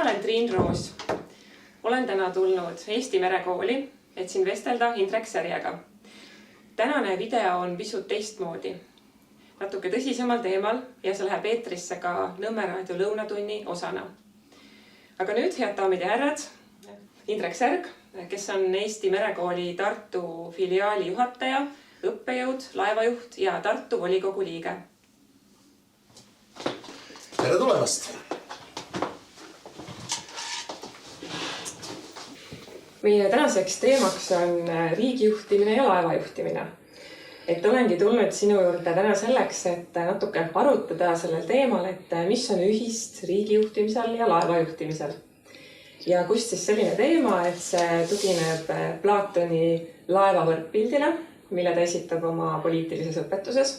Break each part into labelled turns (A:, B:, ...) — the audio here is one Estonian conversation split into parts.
A: Mina olen Triin Roos. Olen täna tulnud Eesti Merekooli, et siin vestelda Indrek Särjega. Tänane video on pisut teistmoodi. Natuke tõsisemal teemal ja see läheb eetrisse ka Nõmme raadio lõunatunni osana. Aga nüüd, head daamid ja härrad, Indrek Särg, kes on Eesti Merekooli Tartu filiaali juhataja, õppejõud, laevajuht ja Tartu volikogu liige.
B: Tere tulemast!
A: Meie tänaseks teemaks on riigijuhtimine ja laevajuhtimine. Et olengi tulnud sinu juurde täna selleks, et natuke arutada sellel teemal, et mis on ühist riigijuhtimisel ja laevajuhtimisel. Ja kust siis selline teema, et see tugineb Platoni laevavõrdpildile, mille ta esitab oma poliitilises õpetuses.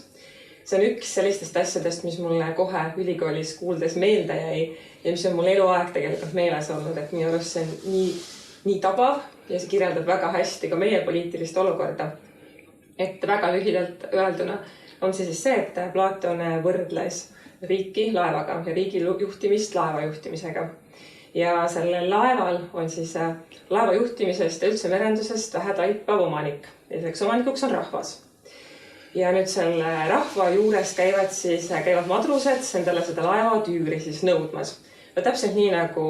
A: See on üks sellistest asjadest, mis mulle kohe ülikoolis kuuldes meelde jäi ja mis on mul eluaeg tegelikult meeles olnud, et minu arust see on nii tabav ja see kirjeldab väga hästi ka meie poliitilist olukorda. Et väga lühidalt öelduna on see see, et Platon võrdles riiki laevaga ja riigi juhtimist laevajuhtimisega. Ja sellel laeval on siis laeva juhtimisest ja üldse merendusest vähe taipav omanik. Ja selleks omanikuks on rahvas. Ja nüüd selle rahva juures käivad madrused endale seda laeva tüüri siis nõudmas. No täpselt nii nagu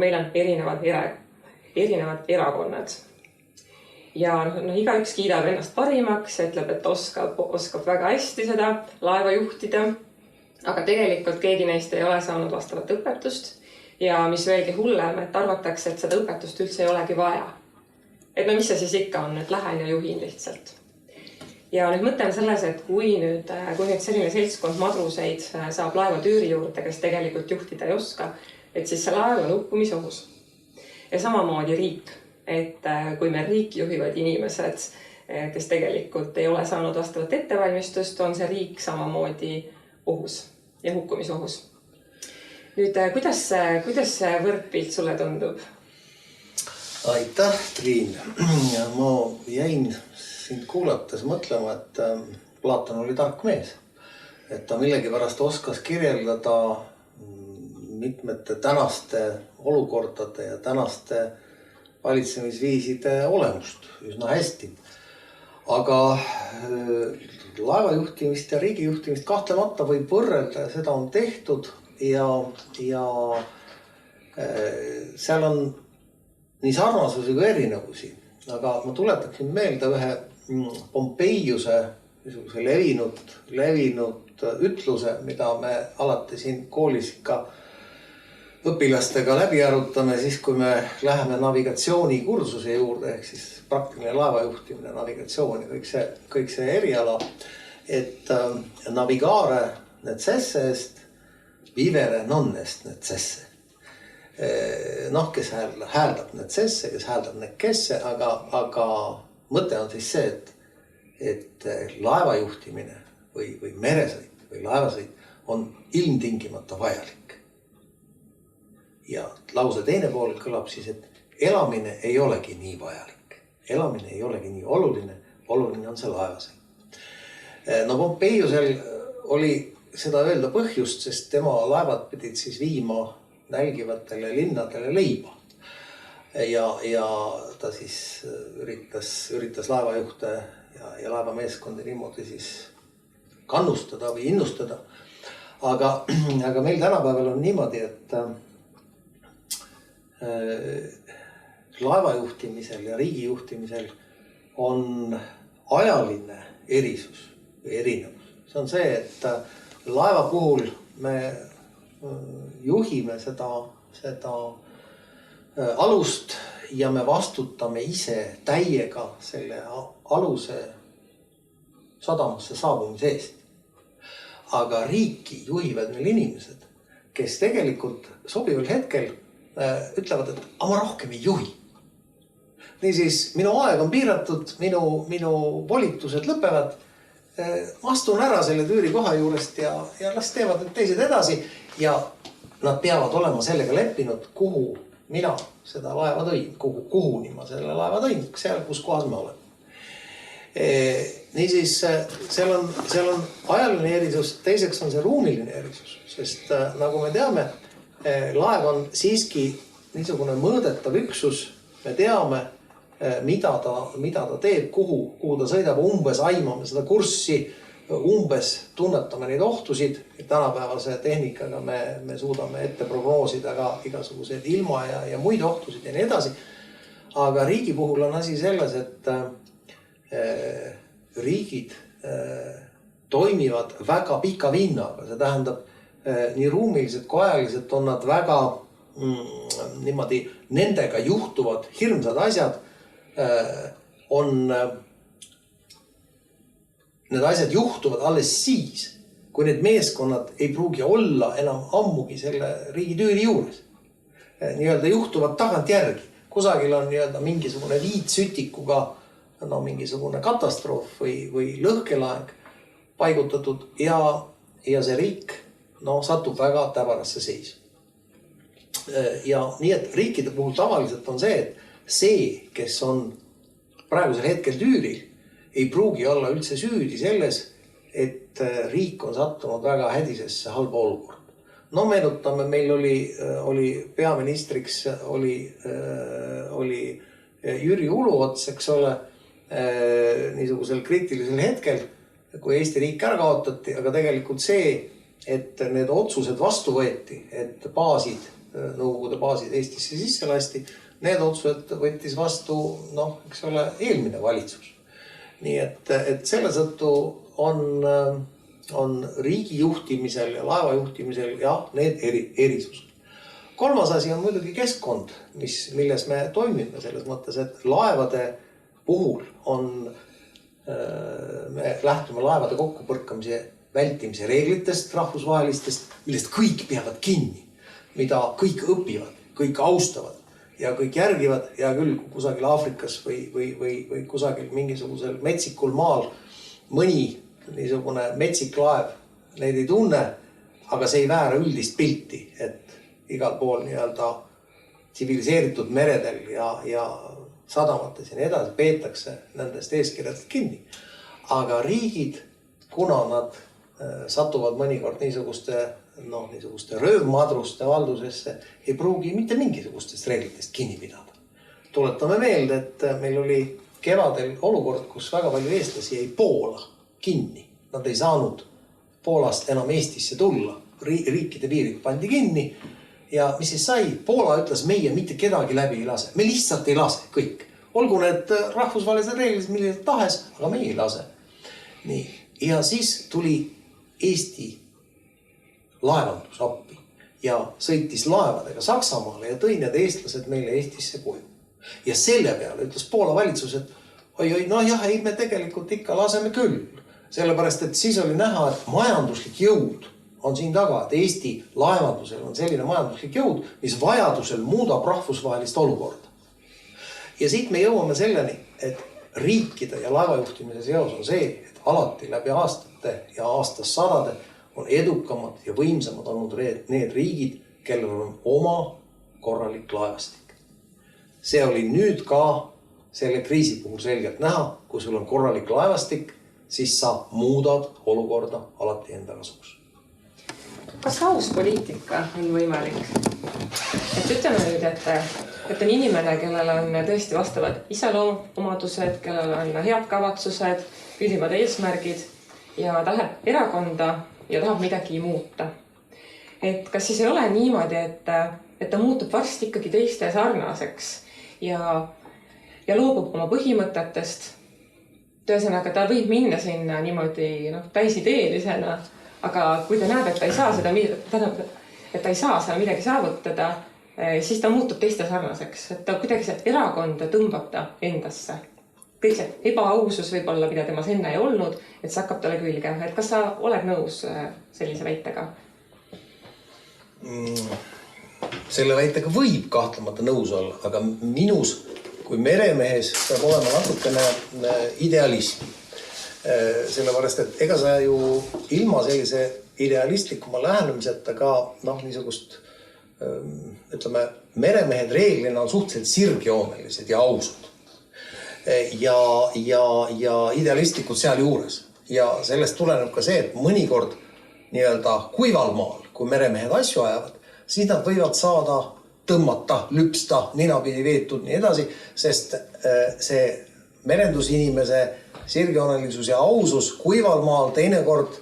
A: meil on erinevad erakonnad. Ja igaüks kiidab ennast parimaks, ütleb, et oskab väga hästi seda laeva juhtida. Aga tegelikult keegi neist ei ole saanud vastavat õpetust. Ja mis veelgi hullem, et arvatakse, et seda õpetust üldse ei olegi vaja. Et mis see siis ikka on, et lähen ja juhin lihtsalt. Ja nüüd mõte on selles, et kui nüüd selline seltskond madruseid saab laeva tüüri juurde, kes tegelikult juhtida ei oska, et siis see laev on uppumisohus. Ja samamoodi riik, et kui meil riiki juhivad inimesed, kes tegelikult ei ole saanud vastavat ettevalmistust, on see riik samamoodi ohus ja hukkumisohus. Nüüd, kuidas see võrdpilt sulle tundub?
B: Aitäh, Triin! Ma jäin sind kuulates mõtlema, et Platon oli tark mees. Et ta millegipärast oskas kirjeldada mitmete tänaste olukordade ja tänaste valitsemisviiside olemust üsna hästi. Aga laevajuhtimist ja riigijuhtimist kahtlemata võib võrrelda ja seda on tehtud ja seal on nii sarnasusi kui erinevusi. Aga ma tuletaksin meelde ühe Pompeiuse levinud ütluse, mida me alati siin koolis ikka õpilastega läbi arutame, siis kui me läheme navigatsioonikursuse juurde, ehk siis praktiline laevajuhtimine, navigatsioon ja kõik see eriala, et navigare necesse est, vivere non est necesse. Kes hääldab necesse, kes hääldab necesse, aga mõte on siis see, et laevajuhtimine või meresõit või laevasõit on ilmtingimata vajalik. Ja lause teine pool kõlab siis, et elamine ei olegi nii vajalik. Elamine ei olegi nii oluline on see laevasõit. Pompeiusel oli seda öelda põhjust, sest tema laevad pidid siis viima nälgivatele linnadele leiba. Ja ta siis üritas laevajuhte ja laevameeskondi niimoodi siis kannustada või innustada. Aga meil tänapäeval on niimoodi, et laevajuhtimisel ja riigijuhtimisel on ajaline erisus või erinevus. See on see, et laeva puhul me juhime seda alust ja me vastutame ise täiega selle aluse sadamasse saabumise eest. Aga riiki juhivad meil inimesed, kes tegelikult sobival hetkel ütlevad, et ma rohkem ei juhi. Niisiis, minu aeg on piiratud, minu volitused lõpevad, ma astun ära selle tüüri koha juurest ja las teevad need teised edasi ja nad peavad olema sellega leppinud, kuhu mina seda laeva tõin, kuhuni ma selle laeva tõin, seal, kus kohas me oleme. Niisiis, seal on ajaline erisus, teiseks on see ruumiline erisus, sest nagu me teame, laev on siiski niisugune mõõdetav üksus, me teame, mida ta teeb, kuhu ta sõidab, umbes aimame seda kurssi, umbes tunnetame neid ohtusid. Tänapäevase tehnikaga me suudame ette prognoosida ka igasugused ilma ja muid ohtusid ja nii edasi. Aga riigi puhul on asi selles, et riigid toimivad väga pika vinnaga. See tähendab, nii ruumiliselt kui ajaliselt on nad väga niimoodi, nendega juhtuvad hirmsad asjad, need asjad juhtuvad alles siis, kui need meeskonnad ei pruugi olla enam ammugi selle riigi tüüri juures. Nii-öelda juhtuvad tagantjärgi. Kusagil on nii-öelda mingisugune viitsütikuga mingisugune katastroof või lõhkelaeng paigutatud ja see riik satub väga täbarasse seisu. Ja nii, et riikide puhul tavaliselt on see, et see, kes on praegusel hetkel tüüril, ei pruugi olla üldse süüdi selles, et riik on sattunud väga hädisesse halba olukorda. Meenutame, meil oli peaministriks oli Jüri Uluots, eks ole, niisugusel kriitilisel hetkel, kui Eesti riik ära kaotati, aga tegelikult see, et need otsused vastu võeti, et Nõukogude baasid Eestisse sisse lasti, need otsused võttis vastu, eks ole, eelmine valitsus. Nii et selle tõttu on riigi juhtimisel ja laeva juhtimisel need erisused. Kolmas asi on muidugi keskkond, milles me toimime selles mõttes, et laevade puhul me lähtume laevade kokkupõrkamise vältimise reeglitest rahvusvahelistest, millest kõik peavad kinni, mida kõik õpivad, kõik austavad ja kõik järgivad ja küll kusagil Aafrikas või kusagil mingisugusel metsikul maal mõni niisugune metsik laev neid ei tunne, aga see ei väära üldist pilti, et igal pool nii-öelda tsiviliseeritud meredel ja sadamates ja nii edasi peetakse nendest eeskirjadest kinni. Aga riigid, kuna nad satuvad mõnikord niisuguste röövmadruste valdusesse, ei pruugi mitte mingisugustest reeglitest kinni pidada. Tuletame meelde, et meil oli kevadel olukord, kus väga palju eestlasi jäi Poola kinni. Nad ei saanud Poolast enam Eestisse tulla. Riikide piirid pandi kinni ja mis siis sai? Poola ütles, meie mitte kedagi läbi ei lase. Me lihtsalt ei lase kõik. Olgu need rahvusvahelised reeglid millised tahes, aga me ei lase. Nii. Ja siis tuli Eesti laevandus appi ja sõitis laevadega Saksamaale ja tõi need eestlased meile Eestisse koju. Ja selle peale ütles Poola valitsus, et ei, me tegelikult ikka laseme küll. Sellepärast, et siis oli näha, et majanduslik jõud on siin taga, et Eesti laevandusel on selline majanduslik jõud, mis vajadusel muudab rahvusvahelist olukorda. Ja siit me jõuame selleni, et riikide ja laevajuhtimise seos on see, et alati läbi aastate ja aastassadade on edukamad ja võimsamad olnud need riigid, kellel on oma korralik laevastik. See oli nüüd ka selle kriisi puhul selgelt näha, kui sul on korralik laevastik, siis sa muudad olukorda alati enda kasuks.
A: Kas aus poliitika on võimalik? Et ütleme nüüd, et on inimene, kellel on tõesti vastavad iseloomuomadused, kellel on head kavatsused, ülimad eesmärgid ja ta läheb erakonda ja tahab midagi muuta. Et kas siis ei ole niimoodi, et ta muutub varsti ikkagi teiste sarnaseks ja loobub oma põhimõtetest? Tõesõnaga, ta võib minna sinna niimoodi täisideelisena, aga kui ta näeb, et ta ei saa seda midagi saavutada, siis ta muutub teiste sarnaseks. Et ta kuidagi see erakonda tõmbab ta endasse. Kõik see ebaausus võib olla, mida temas enne ei olnud, et see hakkab talle külge. Et kas sa oled nõus sellise väitega?
B: Selle väitega võib kahtlemata nõus olla, aga minus kui meremehes peab olema natukene idealismi. Sellepärast, et ega sa ju ilma sellise idealistlikuma lähenemiseta ka niisugust, ütleme, meremehed reeglina on suhteliselt sirgjoonelised ja ausad. Ja idealistlikud seal juures. Ja sellest tuleneb ka see, et mõnikord nii-öelda kuival maal, kui meremehed asju ajavad, siis nad võivad saada tõmmata, lüpsta, ninapidi veetud, nii edasi, sest see merendusinimese sirgjoonelisus ja ausus kuival maal teinekord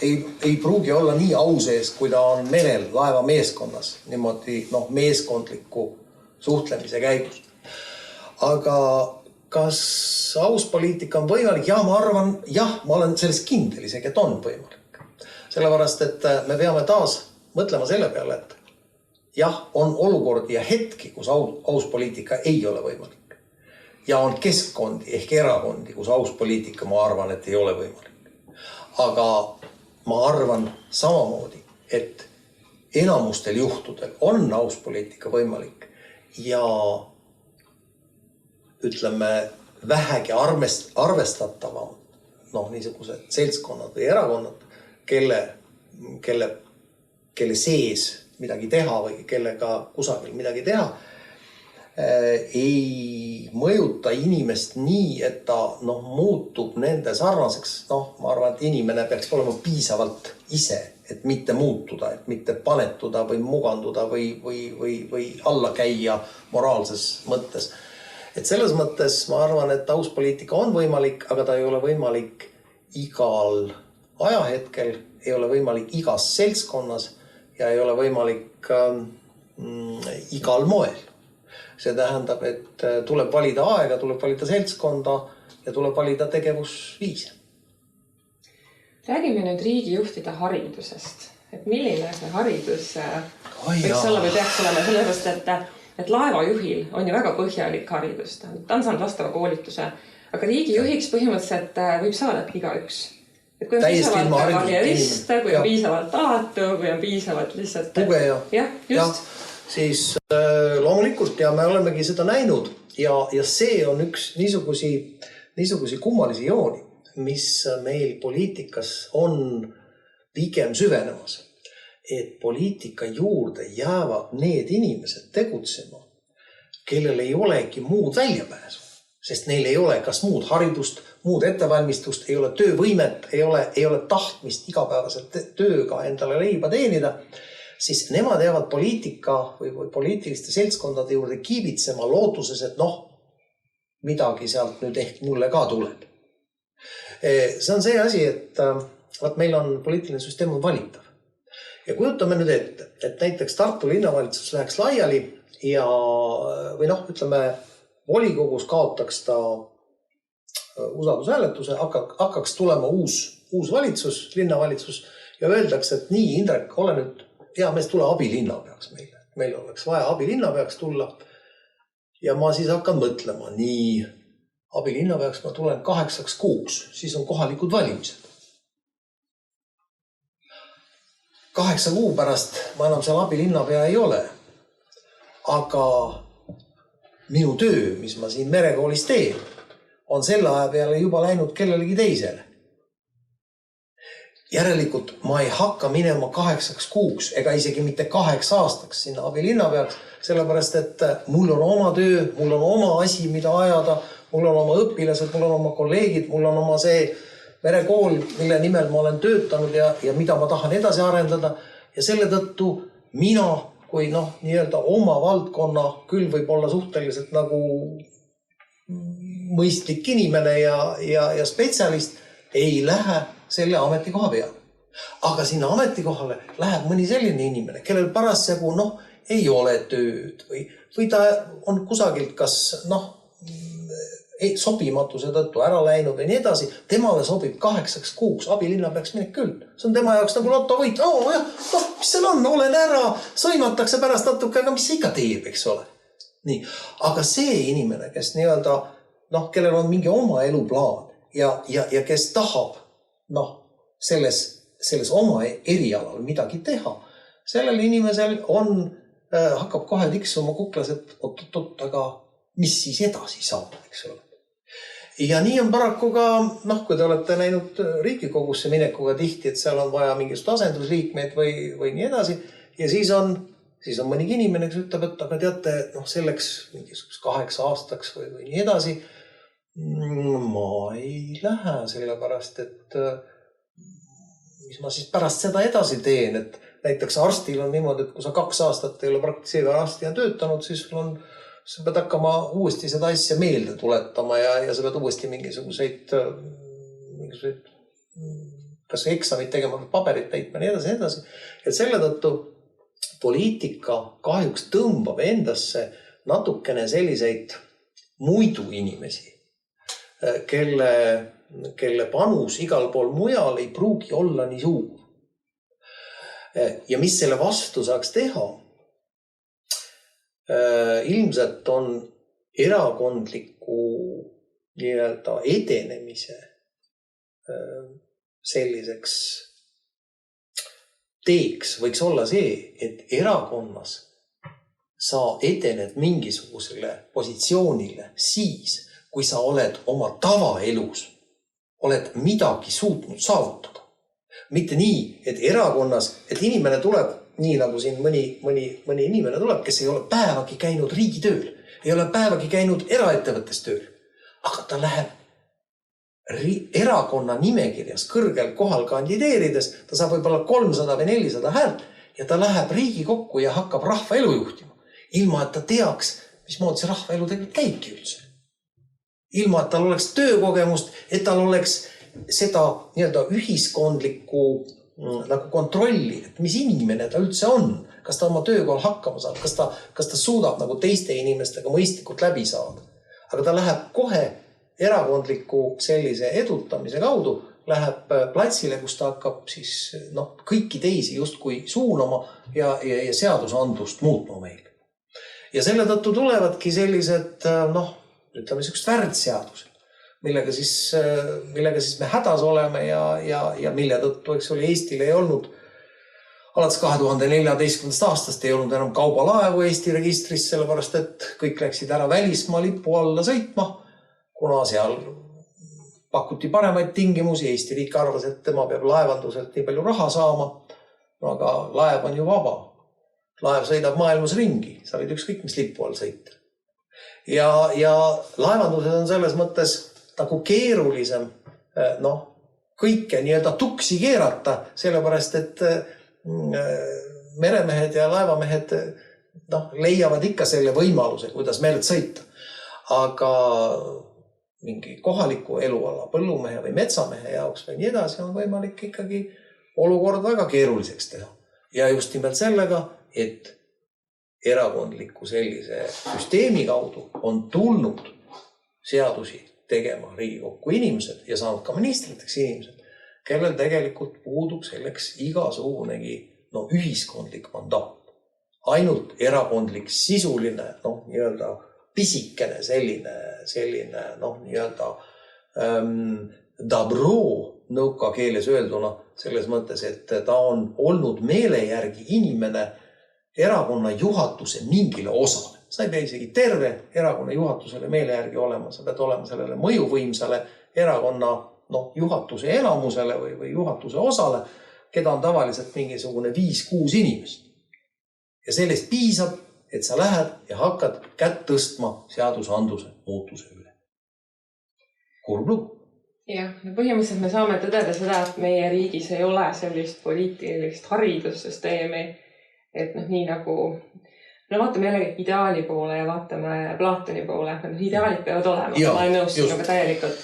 B: ei pruugi olla nii au sees, kui ta on merel laeva meeskonnas, niimoodi meeskondliku suhtlemise käigus. Aga kas aus poliitika on võimalik? Ja ma arvan, ma olen sellest kindel isegi, et on võimalik. Sellepärast, et me peame taas mõtlema selle peale, et on olukordi ja hetki, kus aus poliitika ei ole võimalik. Ja on keskkondi ehk erakondi, kus aus poliitika, ma arvan, et ei ole võimalik. Aga ma arvan samamoodi, et enamustel juhtudel on aus poliitika võimalik ja ütleme vähegi arvestatavam niisugused seltskonnad või erakonnad, kelle sees midagi teha või kellega kusagil midagi teha, ei mõjuta inimest nii, et ta muutub nende sarnaseks. Ma arvan, et inimene peaks olema piisavalt ise, et mitte muutuda, et mitte panetuda või muganduda või alla käia moraalses mõttes. Et selles mõttes ma arvan, et aus poliitika on võimalik, aga ta ei ole võimalik igal ajahetkel, ei ole võimalik igas seltskonnas ja ei ole võimalik igal moel. See tähendab, et tuleb valida aega, tuleb valida seltskonda ja tuleb valida tegevusviise.
A: Räägime nüüd riigijuhtide haridusest. Et milline see haridus võiks olla või peaks olema, sellepärast, et laevajuhil on ju väga põhjalik haridus. Ta on saanud vastava koolituse, aga riigijuhiks põhimõtteliselt võib saada igaüks. Et kui on piisavalt karjerist, kui on piisavalt alatu, kui on piisavalt lihtsalt
B: tugeja.
A: Jah, just.
B: Siis loomulikult ja me olemegi seda näinud ja see on üks niisugusi kummalisi jooni, mis meil poliitikas on pigem süvenemas. Et poliitika juurde jäävad need inimesed tegutsema, kellel ei olegi muud väljapääsu, sest neil ei ole kas muud haridust, muud ettevalmistust, ei ole töövõimet, ei ole tahtmist igapäevaselt tööga endale leiba teenida, siis nemad jäävad poliitika või poliitiliste seltskondade juurde kiibitsema lootuses, et midagi sealt nüüd ehk mulle ka tuleb. See on see asi, et meil on poliitiline süsteem on valitav. Ja kujutame nüüd ette, et näiteks Tartu linnavalitsus läheks laiali ja ütleme, volikogus kaotaks ta usaldushääletuse, hakkaks tulema uus valitsus, linnavalitsus ja öeldaks, et nii, Indrek, ole nüüd hea mees, tule abilinnapeaks meile. Meil oleks vaja abilinnapeaks tulla. Ja ma siis hakkan mõtlema, nii, abilinnapeaks ma tulen 8 kuuks, siis on kohalikud valimised. 8 kuu pärast ma enam seal abilinnapea ei ole. Aga minu töö, mis ma siin merekoolis teen, on selle aja peale juba läinud kellelegi teisele. Järelikult ma ei hakka minema 8 kuuks ega isegi mitte 8 aastaks sinna abilinnapeaks, sellepärast et mul on oma töö, mul on oma asi, mida ajada, mul on oma õpilased, mul on oma kolleegid, mul on oma see merekool, mille nimel ma olen töötanud ja mida ma tahan edasi arendada ja selle tõttu mina kui nii-öelda oma valdkonna küll võib olla suhteliselt nagu mõistlik inimene ja spetsialist ei lähe selle ametikoha peale. Aga sinna ametikohale läheb mõni selline inimene, kellel parasjagu ei ole tööd või ta on kusagilt kas sobimatuse tõttu ära läinud või nii edasi. Temale sobib 8 kuuks abilinnapeaks minek küll. See on tema jaoks nagu lotovõit. Mis seal on? Olen ära, sõimatakse pärast natuke, aga mis see ikka teeb, eks ole? Nii. Aga see inimene, kes nii-öelda, kellel on mingi oma eluplaan ja kes tahab selles oma erialal midagi teha, sellel inimesel hakkab kohe tiksuma kuklas, et aga mis siis edasi saab, eks ole. Ja nii on paraku ka, kui te olete näinud Riigikogusse minekuga tihti, et seal on vaja mingisugust asendusliikmeid või nii edasi ja siis on mõnigi inimene, kes ütleb, et aga teate, selleks mingisugust 8 aastaks või nii edasi ma ei lähe sellepärast, et mis ma siis pärast seda edasi teen, et näiteks arstil on niimoodi, et kui sa 2 aastat ei ole praktiseeriva arstina töötanud, siis sa pead hakkama uuesti seda asja meelde tuletama ja sa pead uuesti mingisuguseid kas eksamid tegema, paberit täitma ja nii edasi. Et selle tõttu poliitika kahjuks tõmbab endasse natukene selliseid muidu inimesi, kelle panus igal pool mujal ei pruugi olla nii suur. Ja mis selle vastu saaks teha? Ilmselt on erakondliku nii-öelda edenemise selliseks teeks võiks olla see, et erakonnas sa edened mingisugusele positsioonile siis, kui sa oled oma tavaelus, oled midagi suutnud saavutada. Mitte nii, et erakonnas, et inimene tuleb, nii nagu siin mõni inimene tuleb, kes ei ole päevagi käinud riigitööl, ei ole päevagi käinud eraettevõttes tööl, aga ta läheb erakonna nimekirjas kõrgel kohal kandideerides, ta saab võib-olla 300 või 400 häält ja ta läheb Riigikokku ja hakkab rahva elu juhtima. Ilma, et ta teaks, mismoodi see rahva elu tegelikult käibki üldse. Ilma, et tal oleks töökogemust, et tal oleks seda nii-öelda ühiskondlikku nagu kontrolli, et mis inimene ta üldse on, kas ta oma töökohal hakkama saab, kas ta suudab nagu teiste inimestega mõistlikult läbi saada. Aga ta läheb kohe erakondliku sellise edutamise kaudu, läheb platsile, kus ta hakkab siis kõiki teisi justkui suunama ja seadusandlust muutma meil. Ja selle tõttu tulevadki sellised, ütleme niisugust värdseadused, millega siis me hädas oleme ja mille tõttu, eks oli, Eestil ei olnud alates 2014. aastast ei olnud enam kaubalaevu Eesti registris, sellepärast et kõik läksid ära välismaa lipu alla sõitma, kuna seal pakuti paremaid tingimusi. Eesti riik arvas, et tema peab laevanduselt nii palju raha saama, aga laev on ju vaba. Laev sõidab maailmas ringi, sa võid ükskõik mis lipu all sõita. Ja laevandused on selles mõttes nagu keerulisem kõike nii-öelda tuksi keerata, sellepärast et meremehed ja laevamehed leiavad ikka selle võimaluse, kuidas meelt sõita. Aga mingi kohaliku eluala, põllumehe või metsamehe jaoks või nii edasi on võimalik ikkagi olukord väga keeruliseks teha. Ja just nimelt sellega, et erakondliku sellise süsteemi kaudu on tulnud seadusi tegema Riigikokku inimesed ja saanud ka ministriteks inimesed, kellel tegelikult puudub selleks igasugunegi ühiskondlik mandaat. Ainult erakondlik sisuline, nii-öelda pisikene selline nii-öelda dabro nõuka keeles öelduna selles mõttes, et ta on olnud meele järgi inimene erakonna juhatuse mingile osale. Sa ei pea isegi terve erakonna juhatusele meele järgi olema, sa pead olema sellele mõjuvõimsale erakonna juhatuse elamusele või juhatuse osale, keda on tavaliselt mingisugune 5-6 inimest. Ja sellest piisab, et sa lähed ja hakkad kätt tõstma seadusandluse muutuse üle. Kurb lugu.
A: Jah, põhimõtteliselt me saame tõdeda seda, et meie riigis ei ole sellist poliitilist haridussüsteemi, et nii nagu vaatame jällegi ideaali poole ja vaatame Platoni poole. Ideaalid peavad olema, ma olen nõus sinuga täielikult.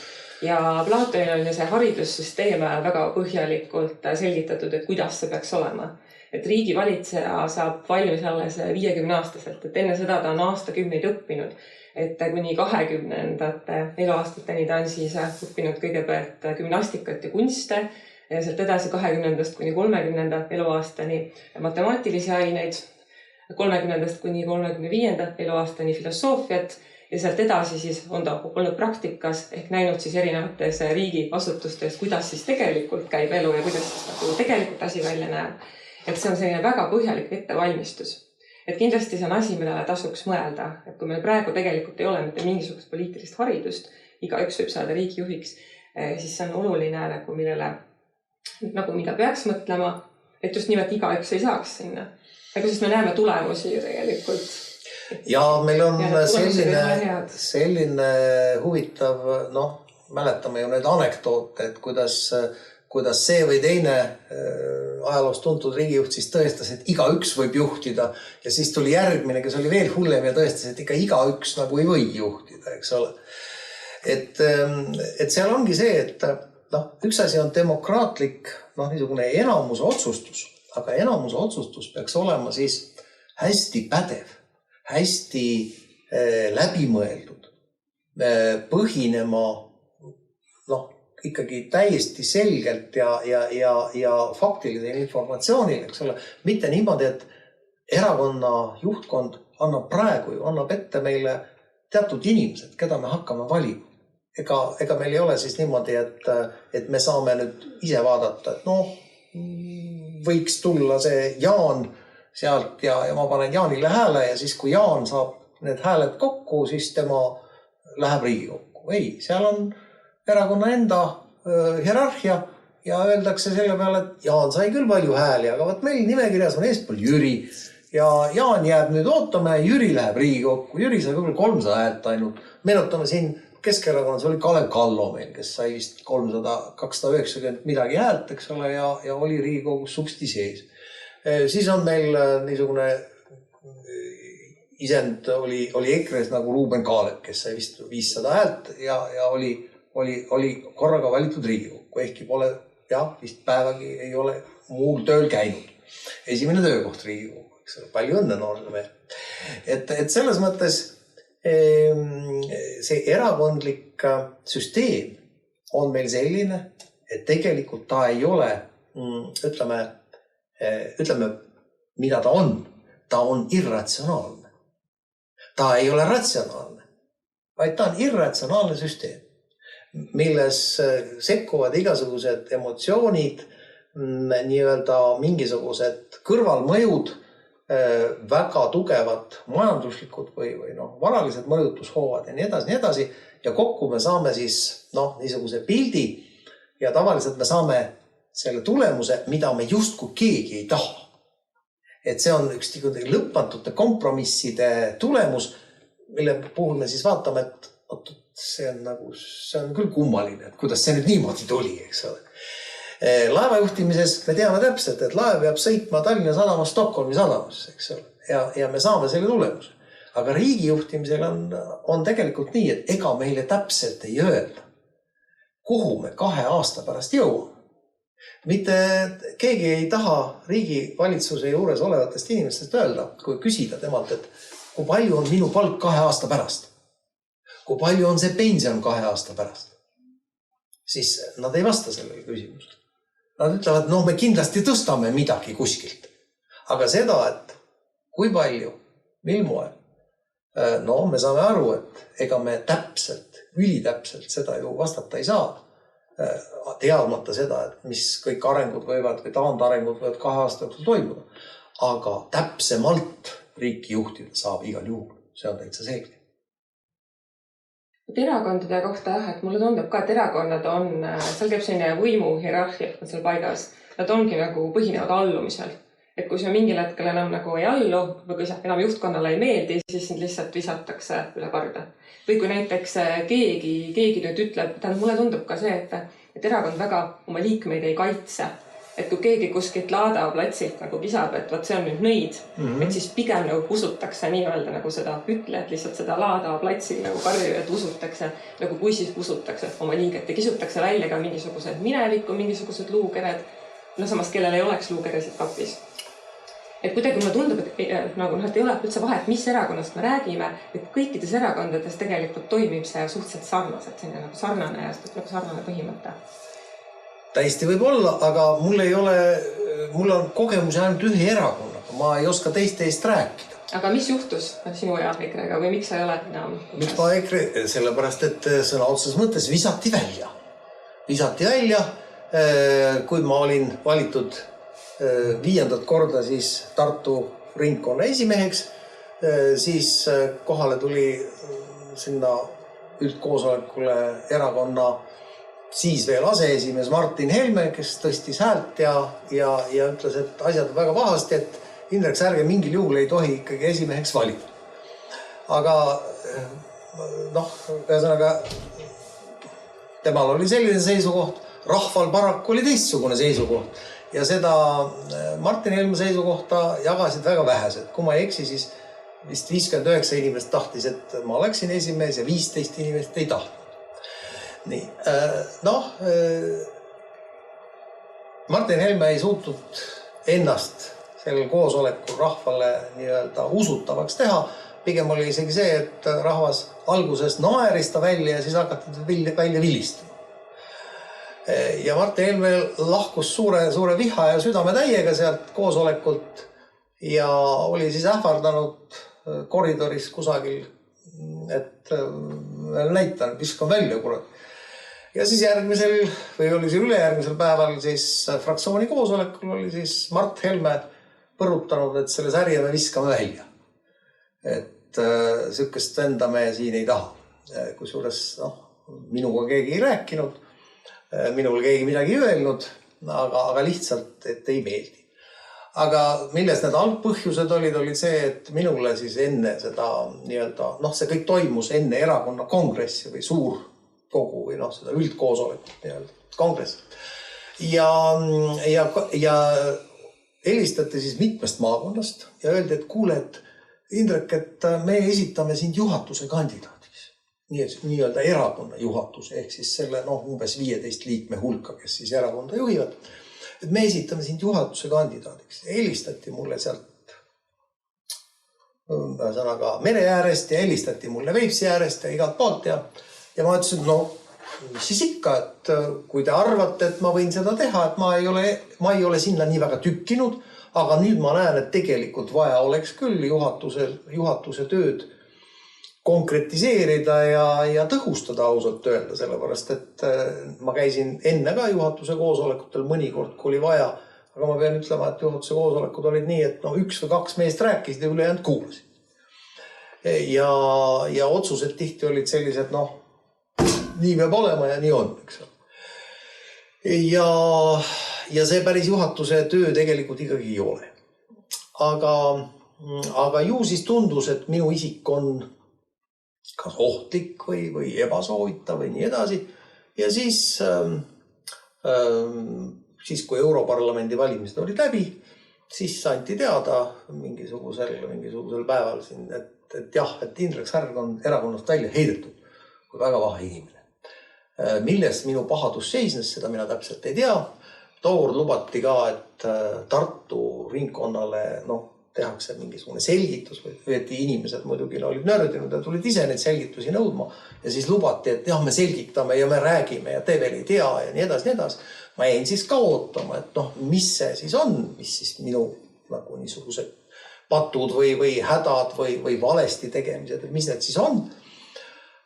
A: Ja Platonil on see haridussüsteem väga põhjalikult selgitatud, et kuidas see peaks olema. Et riigivalitseja saab valmis alles 50-aastaselt, et enne seda ta on aastakümneid õppinud, et kuni 20. eluaastateni ta on siis õppinud kõigepealt gümnastikat ja kunste ja sealt edasi 20. kuni 30. eluaastani matemaatilisi aineid, 30. kuni 35. eluaastani filosoofiat ja sealt edasi siis on ta olnud praktikas ehk näinud siis erinevates riigiasutustes, kuidas siis tegelikult käib elu ja kuidas siis tegelikult asi välja näeb. Et see on selline väga põhjalik ettevalmistus. Et kindlasti see on asi, millele tasuks mõelda. Et kui meil praegu tegelikult ei ole mitte mingisugust poliitilist haridust, igaüks võib saada riigijuhiks, siis see on oluline, mida peaks mõtlema, et just nimelt igaüks ei saaks sinna. Aga sest me näeme tulemusi ju tegelikult.
B: Ja meil on selline huvitav, mäletame ju need anekdoote, et kuidas kuidas see või teine ajaloos tuntud riigijuht siis tõestas, et igaüks võib juhtida ja siis tuli järgmine, kes oli veel hullem ja tõestas, et ikka igaüks nagu ei või juhtida, eks ole. Et seal ongi see, et üks asi on demokraatlik niisugune enamuse otsustus, aga enamuse otsustus peaks olema siis hästi pädev, hästi läbimõeldud, põhinema ikkagi täiesti selgelt ja faktilisel informatsioonil, eks ole. Mitte niimoodi, et erakonna juhtkond annab ette meile teatud inimesed, keda me hakkame valima. Ega meil ei ole siis niimoodi, et me saame nüüd ise vaadata, et võiks tulla see Jaan sealt ja ma panen Jaanile hääle ja siis, kui Jaan saab need hääled kokku, siis tema läheb Riigikokku. Ei, seal on erakonna enda hierarhia ja öeldakse selle peale, et Jaan sai küll palju hääli, aga võt meil nimekirjas on eespool Jüri ja Jaan jääb nüüd ootama ja Jüri läheb Riigikokku. Jüri sai küll 300 häält ainult. Meenutame siin Keskerakonnas oli Kalev Kallo meil, kes sai vist 290 midagi häält, eks ole, ja oli Riigikogus suksti sees. Siis on meil niisugune isend oli EKRE-s nagu Ruuben Kaalep, kes sai vist 500 häält ja oli korraga valitud Riigikokku, ehkki pole vist päevagi ei ole muul tööl käinud. Esimene töökoht Riigikokku, eks ole, palju õnne noorele mehe. Et selles mõttes see erakondlik süsteem on meil selline, et tegelikult ta ei ole, ütleme, mida ta on irratsionaalne. Ta ei ole ratsionaalne, vaid ta on irratsionaalne süsteem, milles sekkuvad igasugused emotsioonid, nii-öelda mingisugused kõrvalmõjud, väga tugevad majanduslikud või varalised mõjutushoovad ja nii edasi. Ja kokku me saame siis niisuguse pildi ja tavaliselt me saame selle tulemuse, mida me justku keegi ei taha. Et see on üks lõpmatute kompromisside tulemus, mille puhul me siis vaatame, et see on küll kummaline, et kuidas see nüüd niimoodi tuli, eks ole. Laevajuhtimises me teame täpselt, et laev peab sõitma Tallinna sadamast Stockholmi sadamasse, eks ole. Ja me saame selle tulemuse. Aga riigijuhtimisel on tegelikult nii, et ega meile täpselt ei öelda, kuhu me 2 aasta pärast jõuame. Mitte keegi ei taha riigivalitsuse juures olevatest inimestest öelda, kui küsida temalt, et kui palju on minu palk 2 aasta pärast, kui palju on see pension 2 aasta pärast, siis nad ei vasta sellele küsimusele. Nad ütlevad, me kindlasti tõstame midagi kuskilt. Aga seda, et kui palju, mil moel, me saame aru, et ega me täpselt, ülitäpselt seda ju vastata ei saa. Teadmata seda, et mis kõik arengud võivad või taandarengud võivad 2 aasta jooksul toimuda. Aga täpsemalt riiki juhtida saab igal juhul. See on täitsa selge.
A: Erakondade kohta, et mulle tundub ka, et erakonnad on, seal käib selline võimu hierarhia seal paigas. Nad ongi nagu põhinevad allumisel. Et kui see mingil hetkel enam nagu ei allu või kui see enam juhtkonnale ei meeldi, siis lihtsalt visatakse üle parda. Või kui näiteks keegi nüüd ütleb, mulle tundub ka see, et erakond väga oma liikmeid ei kaitse. Et kui keegi kuskilt Laada platsilt nagu kisab, et see on nüüd nõid, et siis pigem nagu usutakse nii-öelda nagu seda ütlejat, lihtsalt seda Laada platsil nagu karjujat usutakse, nagu kui siis usutakse oma liiget ja kisutakse välja ka mingisugused minevikku, mingisugused luukered, samas kellel ei oleks luukeresid kapis. Et kuidagi mulle tundub, et ei ole üldse vahet, mis erakonnast me räägime, et kõikides erakondades tegelikult toimib see suhteliselt sarnaselt, see on nagu sarnane ja nagu sarnane põhimõte.
B: Täiesti võib olla, aga mul on kogemusi ainult ühe erakonnaga, ma ei oska teiste eest rääkida.
A: Aga mis juhtus sinu ja EKRE-ga või miks sa ei ole enam?
B: Miks ma EKRE? Sellepärast, et sõna otseses mõttes visati välja. Visati välja, kui ma olin valitud 5. korda siis Tartu ringkonna esimeheks, siis kohale tuli sinna üldkoosolekule erakonna siis veel aseesimees Martin Helme, kes tõstis häält ja ütles, et asjad on väga pahasti, et Indrek Särge mingil juhul ei tohi ikkagi esimeheks valida. Aga ühesõnaga temal oli selline seisukoht, rahval paraku oli teistsugune seisukoht ja seda Martin Helme seisukohta jagasid väga vähesed. Kui ma ei eksi, siis vist 59 inimest tahtis, et ma oleksin esimees ja 15 inimest ei tahtnud. Nii, noh, Martin Helme ei suutnud ennast sellel koosolekul rahvale nii-öelda usutavaks teha. Pigem oli isegi see, et rahvas alguses naeris ta välja ja siis hakati välja vilistama. Ja Martin Helme lahkus suure viha ja südametäiega sealt koosolekult ja oli siis ähvardanud koridoris kusagil, et näitan, viskan välja, kurat. Ja siis järgmisel või oli see ülejärgmisel päeval siis fraktsiooni koosolekul oli siis Mart Helme põrutanud, et selle särje me viskame välja. Et sükest venda me siin ei taha. Kusjuures minuga keegi ei rääkinud. Minul keegi midagi öelnud, aga lihtsalt, et ei meeldi. Aga milles need algpõhjused olid see, et minule siis enne seda nii-öelda, see kõik toimus enne erakonna kongressi või suur kogu või seda üldkoosolekut nii-öelda kongress. Ja helistati siis mitmest maakonnast ja öeldi, et kuule, et Indrek, et me esitame sind juhatuse kandidaadiks. Nii-öelda erakonna juhatus, ehk siis selle umbes 15 liikme hulka, kes siis erakonda juhivad. Et me esitame sind juhatuse kandidaadiks. Helistati mulle sealt sõnaga mere äärest ja helistati mulle Veipsi äärest ja igalt poolt. Ja ma ütlesin, mis siis ikka, et kui te arvate, et ma võin seda teha, et ma ei ole sinna nii väga tükkinud, aga nüüd ma näen, et tegelikult vaja oleks küll juhatuse tööd konkretiseerida ja tõhustada ausalt öelda, sellepärast, et ma käisin enne ka juhatuse koosolekutel mõnikord, kui oli vaja, aga ma pean ütlema, et juhatuse koosolekud olid nii, et üks või kaks meest rääkisid ja ülejäänud kuulasid. Ja otsused tihti olid sellised, nii peab olema ja nii on, eks. Ja see päris juhatuse töö tegelikult ikkagi ei ole. Aga ju siis tundus, et minu isik on kas ohtlik või ebasoovitav või nii edasi. Ja siis kui Europarlamendi valimised olid läbi, siis anti teada mingisugusel päeval siin, et jah, et Indrek Särg on erakonnast välja heidetud kui väga vahe inimene. Milles minu pahadus seisnes, seda mina täpselt ei tea. Tookord lubati ka, et Tartu ringkonnale tehakse mingisugune selgitus või et inimesed muidugi olid nördinud ja tulid ise neid selgitusi nõudma ja siis lubati, et jah, me selgitame ja me räägime ja te veel ei tea ja nii edasi, nii edasi. Ma jäin siis ka ootama, et mis see siis on, mis siis minu nagu niisugused patud või hädad või valesti tegemised, mis need siis on.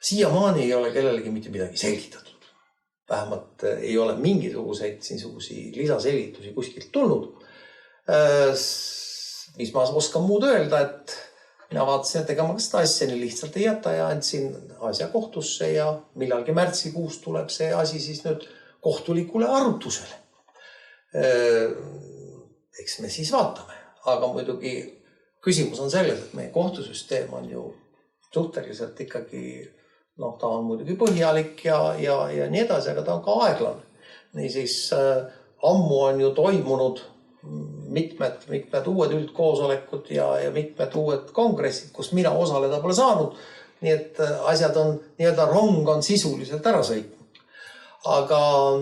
B: Siiamaani ei ole kellelegi mitte midagi selgitatud. Vähemalt ei ole mingisuguseid lisaselgitusi kuskilt tulnud. Mis ma oskan muud öelda, et mina vaatasin, et ega ma seda asja nii lihtsalt ei jäta ja andsin asja kohtusse ja millalgi märtsikuus tuleb see asi siis nüüd kohtulikule arutusele. Eks me siis vaatame, aga muidugi küsimus on selles, et meie kohtusüsteem on ju suhteliselt ikkagi, ta on muidugi põhjalik ja nii edasi, aga ta on ka aeglane. Niisiis ammu on ju toimunud mitmed uued üldkoosolekud ja mitmed uued kongressid, kus mina osaleda pole saanud. Nii et asjad on, nii-öelda rong on sisuliselt ära sõitnud. Aga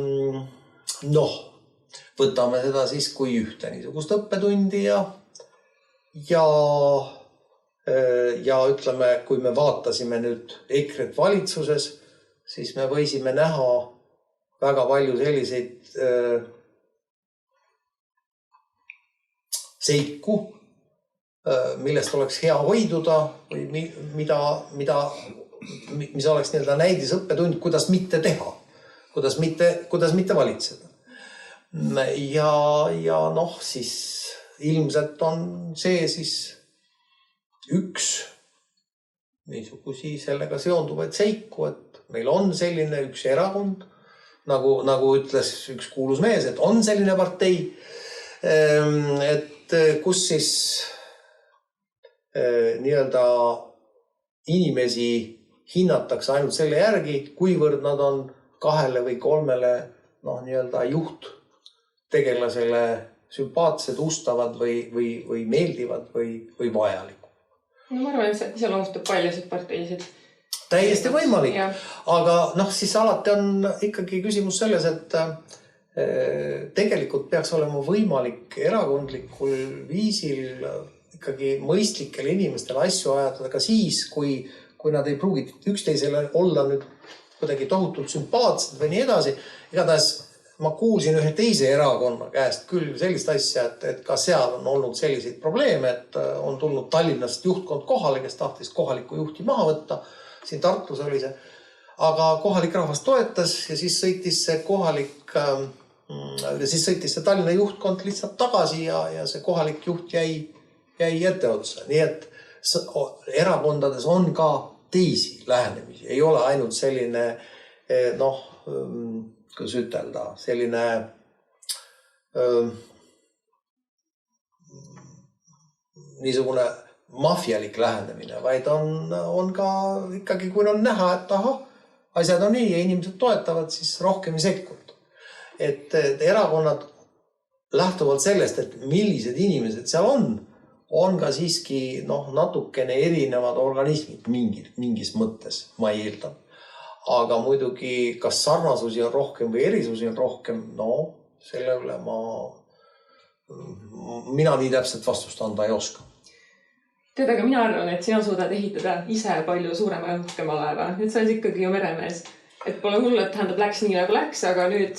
B: võtame seda siis kui ühte niisugust õppetundi ja ütleme, kui me vaatasime nüüd EKRE-t valitsuses, siis me võisime näha väga palju selliseid seiku, millest oleks hea hoiduda või mis oleks nii-öelda näidisõppetund, kuidas mitte teha, kuidas mitte valitseda. Ja siis ilmselt on see siis üks niisugusi sellega seonduvaid seiku, et meil on selline üks erakond, nagu ütles üks kuulus mees, et on selline partei, et kus siis nii-öelda inimesi hinnatakse ainult selle järgi, kuivõrd nad on 2 või 3 nii-öelda juhttegelasele sümpaatsed, ustavad või meeldivad või vajalikud.
A: No ma arvan, et see iseloomustab paljusid parteisid.
B: Täiesti võimalik, aga siis alati on ikkagi küsimus selles, et tegelikult peaks olema võimalik erakondlikul viisil ikkagi mõistlikele inimestele asju ajada ka siis, kui nad ei pruugi üksteisele olla nüüd kuidagi tohutult sümpaatsed või nii edasi. Igatahes ma kuulsin ühe teise erakonna käest küll sellist asja, et ka seal on olnud selliseid probleeme, et on tulnud Tallinnast juhtkond kohale, kes tahtis kohalikku juhti maha võtta. Siin Tartus oli see. Aga kohalik rahvas toetas ja siis sõitis see Tallinna juhtkond lihtsalt tagasi ja see kohalik juht jäi etteotsa. Nii et erakondades on ka teisi lähenemisi. Ei ole ainult selline, kuidas ütelda, selline niisugune mafialik lähenemine, vaid on ka ikkagi, kui on näha, et asjad on nii ja inimesed toetavad, siis rohkem ei sekkunud. Et erakonnad lähtuvalt sellest, et millised inimesed seal on ka siiski natukene erinevad organismid mingis mõttes, ma eeldan. Aga muidugi, kas sarnasusi on rohkem või erisusi on rohkem, selle üle mina nii täpselt vastust anda ei oska.
A: Tead, aga mina arvan, et sina suudad ehitada ise palju suurema ja uhkema laeva. Nüüd sa oled ikkagi ju meremees. Et pole hull, et läks nii nagu läks, aga nüüd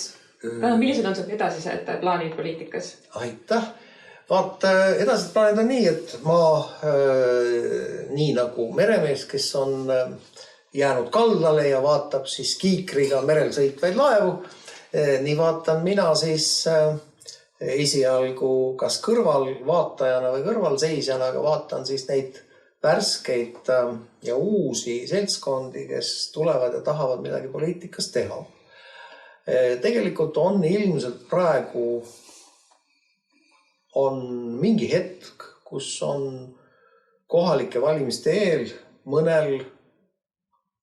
A: millised on sul edasised plaanid poliitikas? Aitäh!
B: Vaat, edasised plaanid on nii, et ma nii nagu meremees, kes on jäänud kaldale ja vaatab siis kiikriga merel sõitvaid laevu, nii vaatan mina siis esialgu kas kõrvalvaatajana või kõrvalseisjana, aga vaatan siis neid värskeid ja uusi seltskondi, kes tulevad ja tahavad midagi poliitikas teha. Tegelikult on ilmselt praegu on mingi hetk, kus on kohalike valimiste eel mõnel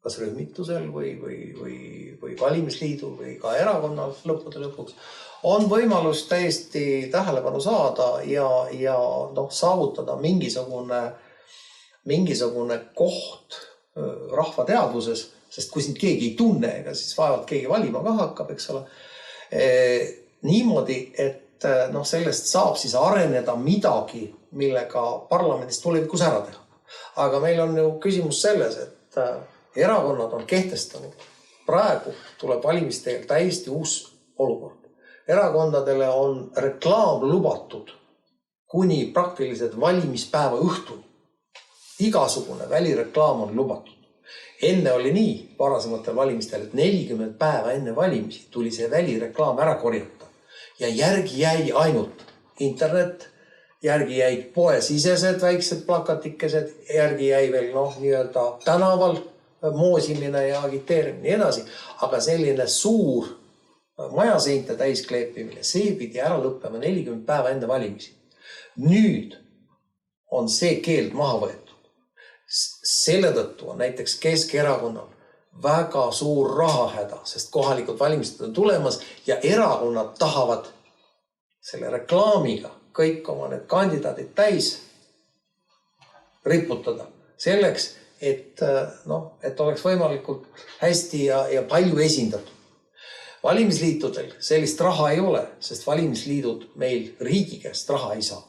B: kas rühmitusel või valimisliidul või ka erakonnal lõppude lõpuks on võimalus täiesti tähelepanu saada ja saavutada mingisugune koht rahva teadvuses, sest kui sind keegi ei tunne, ega siis vaevalt keegi valima ka hakkab, eks ole. Niimoodi, et sellest saab siis areneda midagi, millega parlamendis tulevikus ära teha. Aga meil on ju küsimus selles, et erakonnad on kehtestanud. Praegu tuleb valimisteel täiesti uus olukord. Erakondadele on reklaam lubatud kuni praktiliselt valimispäeva õhtuni. Igasugune välireklaam on lubatud. Enne oli nii varasematel valimistel, et 40 päeva enne valimisi tuli see välireklaam ära korjata. Ja järgi jäi ainult internet, järgi jäid poesisesed väiksed plakatikesed, järgi jäi veel nii-öelda tänaval moosimine ja agiteerimine ja edasi. Aga selline suur majaseinte täiskleepimine, see pidi ära lõppema 40 päeva enne valimisi. Nüüd on see keeld maha võetud. Selle tõttu on näiteks Keskerakonnal väga suur rahahäda, sest kohalikud valimised on tulemas ja erakonnad tahavad selle reklaamiga kõik oma need kandidaadid täis riputada selleks, et oleks võimalikult hästi ja palju esindatud. Valimisliitudel sellist raha ei ole, sest valimisliidud meil riigi käest raha ei saa.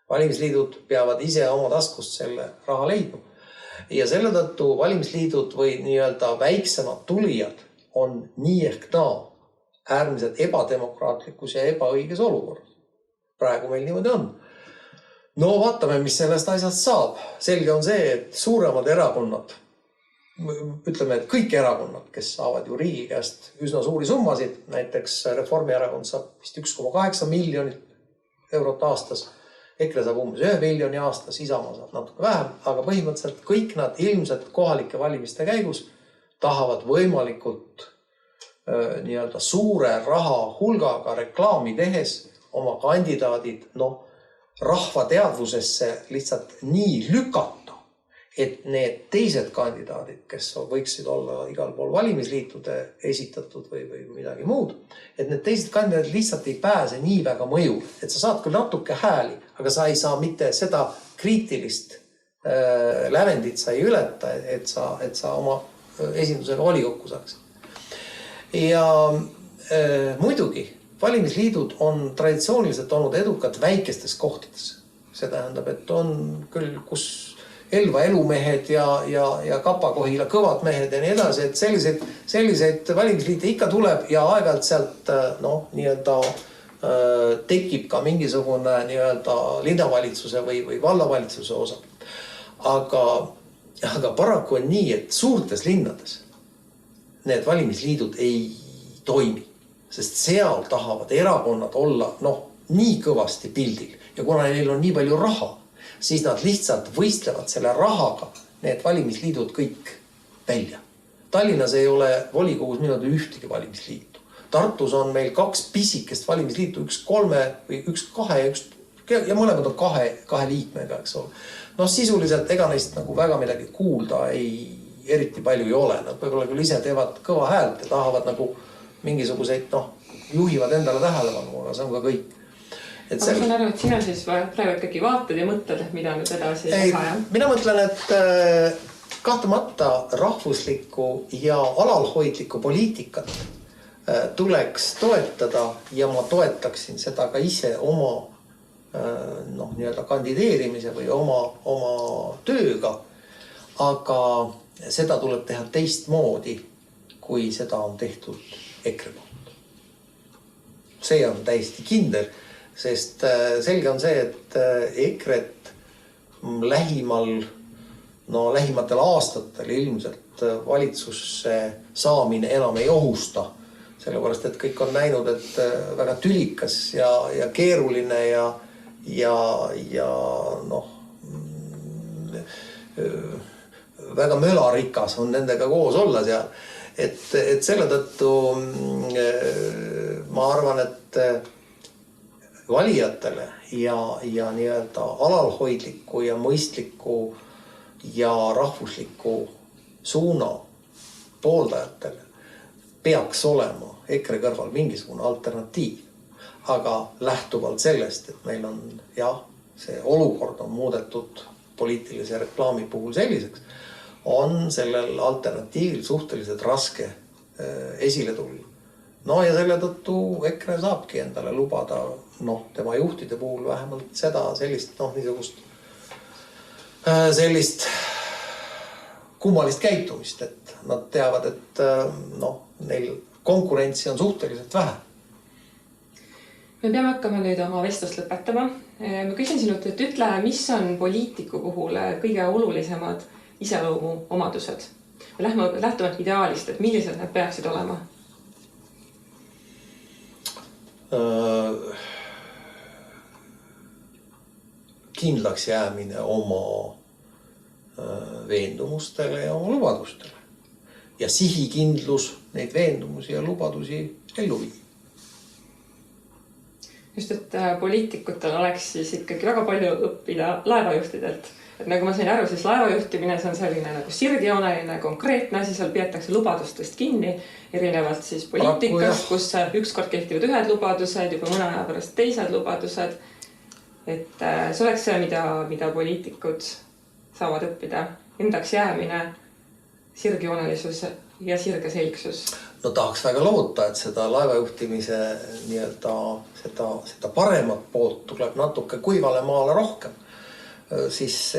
B: Valimisliidud peavad ise oma taskust selle raha leidma. Ja selle tõttu valimisliidud või nii-öelda väiksemad tulijad on nii ehk äärmiselt ebademokraatlikus ja ebaõiges olukorras. Praegu meil niimoodi on. No vaatame, mis sellest asjast saab. Selge on see, et suuremad erakonnad, ütleme, et kõik erakonnad, kes saavad ju riigi käest üsna suuri summasid, näiteks Reformierakond saab vist 1,8 miljonit eurot aastas, EKRE saab umbes 1 miljoni aastas, Isamaa saab natuke vähem, aga põhimõtteliselt kõik nad ilmselt kohalike valimiste käigus tahavad võimalikult nii-öelda suure raha hulgaga reklaami tehes oma kandidaadid rahva teadvusesse lihtsalt nii lükata, et need teised kandidaadid, kes võiksid olla igal pool valimisliitude esitatud või midagi muud, et need teised kandidaadid lihtsalt ei pääse nii väga mõju, et sa saad küll natuke hääli, aga sa ei saa mitte seda kriitilist lävendit sa ei ületa, et sa oma esindusega volikokku saaks. Ja muidugi valimisliidud on traditsiooniliselt olnud edukad väikestes kohtades. See tähendab, et on küll, kus Elva elumehed ja Kapa-Kohila kõvad mehed ja nii edasi, et selliseid valimisliite ikka tuleb ja aeg-ajalt sealt nii-öelda tekib ka mingisugune nii-öelda linnavalitsuse või vallavalitsuse osa. Aga paraku on nii, et suurtes linnades need valimisliidud ei toimi, sest seal tahavad erakonnad olla nii kõvasti pildil ja kuna neil on nii palju raha, siis nad lihtsalt võistlevad selle rahaga need valimisliidud kõik välja. Tallinnas ei ole volikogus minu teada ühtegi valimisliitu. Tartus on meil 2 pisikest valimisliitu, 1 3 või 1 2 ja mõlemad on 2 liikmega, eks ole. Sisuliselt ega neist nagu väga midagi kuulda eriti palju ei ole. Nad võib-olla küll ise teevad kõva häält ja tahavad nagu mingisuguseid, juhivad endale tähelepanu, aga see on ka kõik.
A: Aga ma saan aru, et sina siis praegu ikkagi vaatad ja mõtled, et mida nüüd edasi teha?
B: Mina mõtlen, et kahtlemata rahvuslikku ja alalhoidlikku poliitikat tuleks toetada ja ma toetaksin seda ka ise oma nii-öelda kandideerimise või oma tööga. Aga seda tuleb teha teistmoodi, kui seda on tehtud EKRE poolt. See on täiesti kindel. Sest selge on see, et EKRE-t lähimatel aastatel ilmselt valitsusse saamine enam ei ohusta. Sellepärast, et kõik on näinud, et väga tülikas ja keeruline ja väga mölarikas on nendega koos olla seal. Et selle tõttu ma arvan, et valijatele ja nii-öelda alalhoidliku ja mõistliku ja rahvusliku suuna pooldajatele peaks olema EKRE kõrval mingisugune alternatiiv. Aga lähtuvalt sellest, et meil on see olukord on muudetud poliitilise reklaami puhul selliseks, on sellel alternatiivil suhteliselt raske esile tulla. Ja selle tõttu EKRE saabki endale lubada tema juhtide puhul vähemalt sellist kummalist käitumist, et nad teavad, et neil konkurentsi on suhteliselt vähe.
A: Me peame hakkama nüüd oma vestlust lõpetama. Ma küsin sinult, et ütle, mis on poliitiku puhul kõige olulisemad iseloomu omadused? Lähtuvalt ideaalist, et millised need peaksid olema?
B: Kindlaks jäämine oma veendumustele ja oma lubadustele. Ja sihikindlus neid veendumusi ja lubadusi ellu viia.
A: Just, et poliitikutel oleks siis ikkagi väga palju õppida laevajuhtidelt. Et nagu ma sain aru, siis laevajuhtimine see on selline nagu sirgjooneline, konkreetne asi, seal peetakse lubadustest kinni, erinevalt siis poliitikast, kus ükskord kehtivad ühed lubadused, juba mõne aja pärast teised lubadused. Et see oleks see, mida poliitikud saavad õppida. Endaks jäämine, sirgjoonelisus ja sirgeselgsus.
B: Tahaks väga loota, et seda laevajuhtimise seda paremat poolt tuleb natuke kuivale maale rohkem. Siis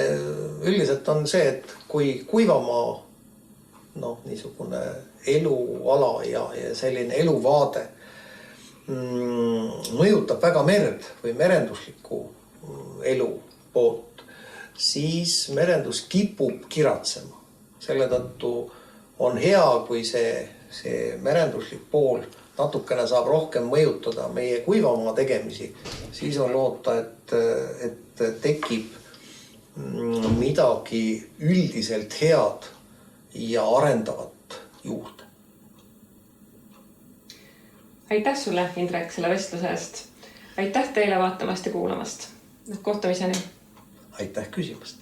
B: üldiselt on see, et kui kuivamaa niisugune eluala ja selline eluvaade mõjutab väga merd või merendusliku elu poolt, siis merendus kipub kiratsema. Selle tõttu on hea, kui see merenduslik pool natukene saab rohkem mõjutada meie kuivamaa tegemisi, siis on loota, et tekib midagi üldiselt head ja arendavat juurde.
A: Aitäh sulle, Indrek, selle vestluse eest. Aitäh teile vaatamast ja kuulamast. Kohtumiseni.
B: Aitäh küsimast.